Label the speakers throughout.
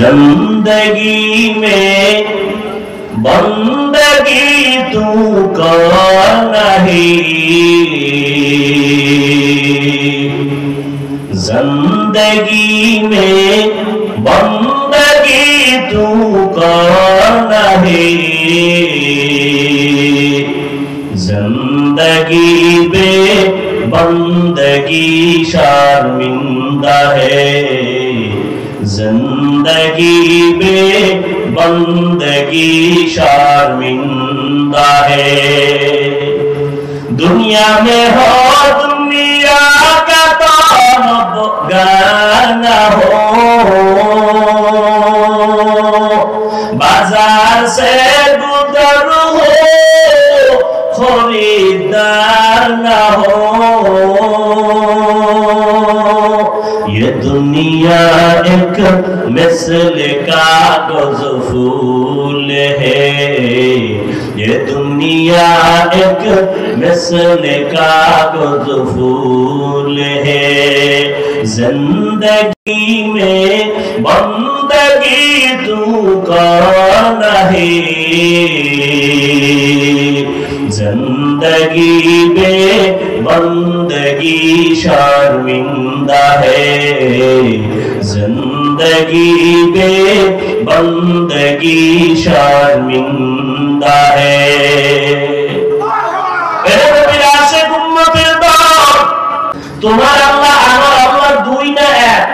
Speaker 1: जिंदगी में बंदगी तू कर नहीं, जिंदगी में बंदगी तू कर नहीं, जिंदगी बे बंदगी शर्मिंदा है, जिंदगी बे बंदगी शर्मिंदा है। दुनिया में हो दुनिया का तालब गाना हो, बाजार से गुजर हो खरीदार ना हो, ये दुनिया एक मिसल कागज फूल है, ये दुनिया एक मिसल कागज फूल है, जिंदगी में बंदगी तू कर नहीं, जिंदगी में बंदगी शर्मिंदा है, जिंदगी में बंदगी शर्मिंदा है। তোমার আল্লাহ আমার আল্লাহ দুই না এক,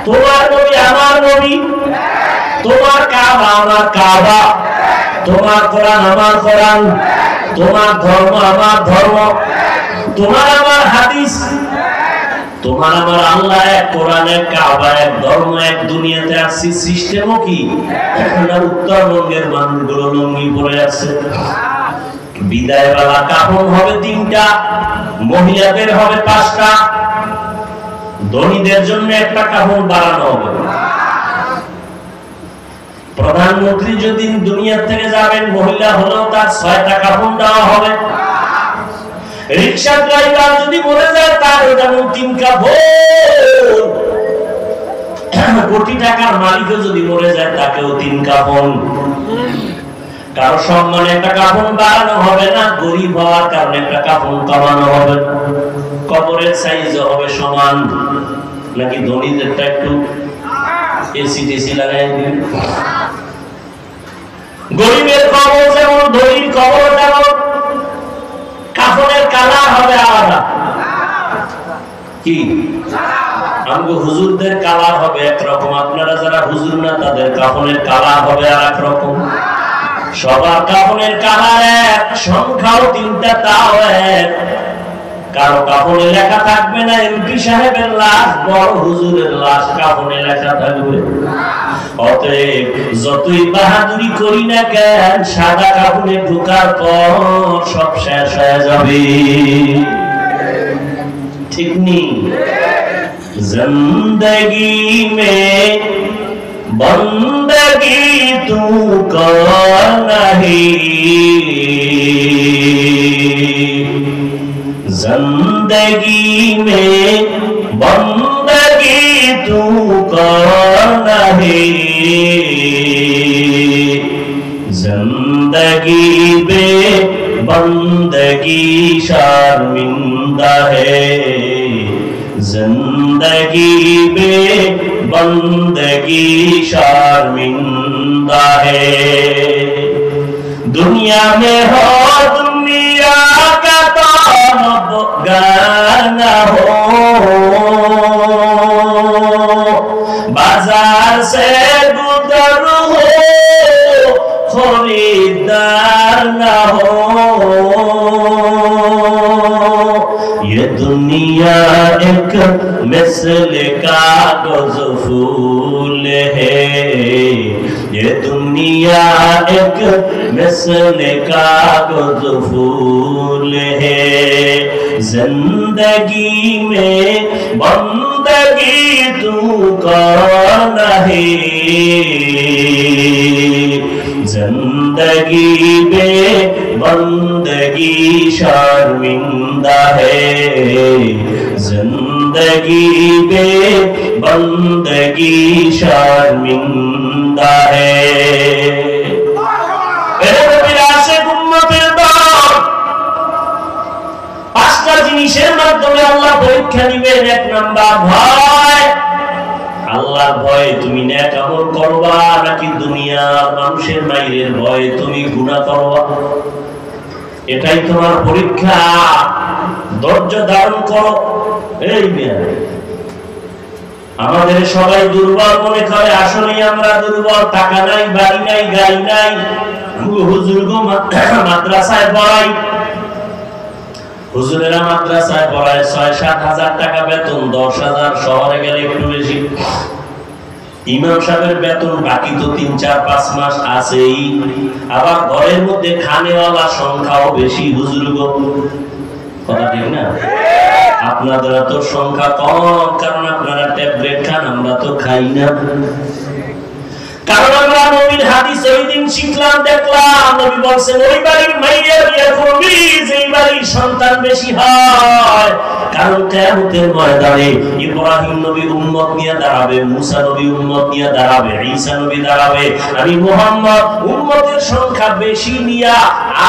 Speaker 1: তোমার নবী আমার নবী, তোমার কাবা আমার কাবা, তোমার কোরআন আমার কোরআন, তোমার ধর্ম আমার ধর্ম, তোমার আমার হাদিস, তোমার আমার আল্লাহ এক, কোরআন এক, কাবা এক, ধর্ম এক। দুনিয়াতে আসছি সিস্টেমও কি? উত্তরবঙ্গের মানুষগুলো লুঙ্গি পরে আছে, বিদায় বেলা কাফন হবে 3টা, মহিলাদের হবে 5টা, ধনীদের জন্য একটা কাফন বাড়ানো হবে। প্রধানমন্ত্রী যদি দুনিয়া থেকে যাবেন, মহিলা হলেও তার 6টা কাফন দেওয়া হবে। রিক্সা ড্রাইভার যদি মরে যায়, তার যেমন 3 কাফন। কোটি টাকার মালিকও যদি মরে যায়, তাকেও 3 কাফন। কারো সম্মানে একটা কাফন বাড়ানো হবে না, গরিব হওয়ার কারণে একটা কাফন কমানো হবে। কবরের সাইজও হবে সমান, নাকি ধনীদেরটা একটু এসি টেসি লাগাই দিন। গরিবের কবর যেমন, ধনীর কবর যেমন, কাফনের কালার হবে আলাদা। কি আমগো হুজুরদের কালার হবে একরকম, আপনারা যারা হুজুর না তাদের কাফনের কালার হবে আর একরকম। সবার কাফনের কালার এক, সংখ্যাও 3টা, তাও এক। কারো কাফনে লেখা থাকবে না এমপি সাহেবের লাশ, বড় হুজুরের লাশ কাফনে লেখা থাকবে। অতএব যতই বাহাদুরি করি না কেন, সাদা কাফনে ঢোকার পর সব শেষ হয়ে যাবে, ঠিক নেই? जिंदगी में बंदगी तू कर नहीं, जिंदगी में बंदगी तू कर नहीं, जिंदगी बे बंदगी शर्मिंदा है, जिंदगी बे बंदगी शर्मिंदा है। दुनिया में हो दुनिया का तालब गाना हो, बाजार से गुजर हो खरीदार ना हो, ये दुनिया एक मिसल कागज फूल है, ये दुनिया एक मिसल कागज फूल है, जिंदगी में बंदगी तू कर नहीं, जिंदगी में बंदगी शर्मिंदा है, जिंदगी बंदगी पे बंदगी शर्मिंदा है। পাঁচটা জিনিসের মাধ্যমে আল্লাহ পরীক্ষা নিবেন। এক নাম্বার ভয়। আল্লাহর ভয়ে তুমি নেক আমল করবা নাকি দুনিয়ার মানুষের মাইরের ভয়ে তুমি গুনাহ করবা, এটাই তোমার পরীক্ষা। ধৈর্য ধারণ করো। এই মেয়ে আমাদের সবাই দুর্বল মনে করে, আসলে আমরা দুর্বল। টাকা নাই, বাড়ি নাই, গাড়ি নাই, হুজুর মাদ্রাসায় পড়াই, হুজুরেরা মাদ্রাসায় পড়ায় ৬-৭ হাজার টাকা বেতন, ১০,০০০ শহরে গেলে একটু বেশি। ইমাম সাহেবের বেতন বাকি তো ৩-৪-৫ মাস আছেই। আবার ঘরের মধ্যে খানেওয়ালা সংখ্যাও বেশি। হুজুর গো, কথা ঠিক না? আপনাদের তো সংখ্যা কম, কারণ আপনারা ট্যাবলেট খান, আমরা তো খাই না। কারণ আমরা নবীর হাদিস ওই দিন শিখলাম, দেখলাম নবী বলছেন ওই বাড়ির মাইয়া বিয়ে করবি যেই বাড়ির সন্তান বেশি হয়। কারণ কিয়ামতের ময়দানে ইব্রাহিম নবী উম্মত নিয়ে দাঁড়াবে, মুসা নবী উম্মত নিয়ে দাঁড়াবে, ঈসা নবী দাঁড়াবে, আমি মুহাম্মদ উম্মতের সংখ্যা বেশি নিয়া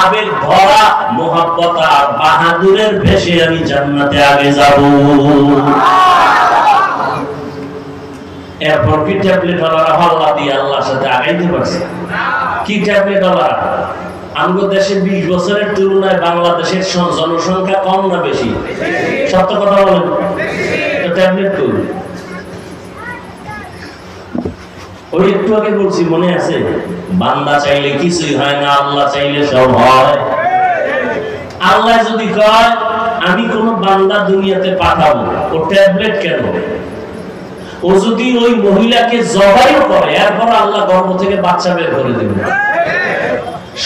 Speaker 1: আবেগ ভরা মোহাব্বত আর বাহাদুরের ভেসে আমি জান্নাতে আগে যাব। এরপর কি ট্যাবলেট ওয়ালারা হল্লা দিয়ে আল্লাহর সাথে আগাইতে পারছে? কি ট্যাবলেট ওয়ালারা? আমাদের দেশে ২০ বছরের তুলনায় বাংলাদেশের জনসংখ্যা কম না বেশি? সত্য কথা বলেন। তো ট্যাবলেট কই? ওই একটু আগে বলছি, মনে আছে? বান্দা চাইলে কিছুই হয় না, আল্লাহ চাইলে সব হয়। আল্লাহ যদি কয় আমি কোন বান্দা দুনিয়াতে পাঠাবো, ও ট্যাবলেট কেন? ও যদি ওই মহিলাকে জবাইও করে, এরপর আল্লাহ গর্ভ থেকে বাচ্চা বের করে দেবে।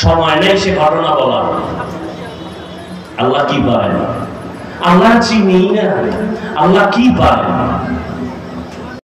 Speaker 1: সময় নেই সে ঘটনা বলা। আল্লাহ কি পায়? আল্লাহ চিনি না, আল্লাহ কি পায়?